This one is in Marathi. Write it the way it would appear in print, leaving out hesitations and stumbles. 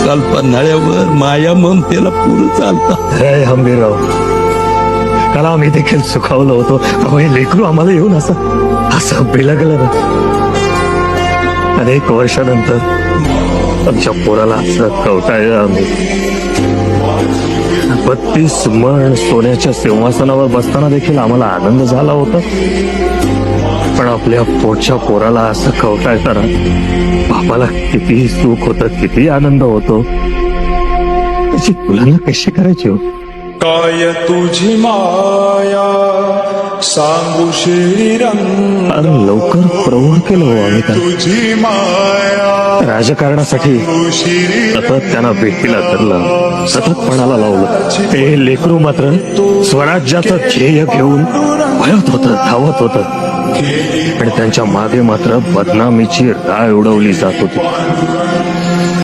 काल पन्हाळ्यावर माया ममतेला पुरं चालता. जय हंबीरराव, काल आम्ही देखील सुखावलो होतो. अहो, हे लेकरू आम्हाला येऊन असं बिलगलं ना. अनेक वर्षानंतर आमच्या पोराला असं कवटाळलं आम्ही. 32 मण सोन्याच्या सिंहासनावर बसताना देखील आम्हाला आनंद झाला होता. पण आपल्या पोटच्या पोराला असं कवटाळताना बापाला किती सुख होतं, किती आनंद होतो. त्याची तुलना कशी करायची हो? काय तुझी माया सांगू श्रीरंग, अरे लवकर प्रौढ केलं हो आम्ही त्याला. तुझी माया राजकारणासाठी सतत त्यांना भेटीला धरलं, सतत पणाला लावलं. ते लेकरू मात्र स्वराज्याचं ध्येय घेऊन वळत होतं, धावत होतं. आणि त्यांच्या मागे मात्र बदनामीची राळ उडवली जात होती.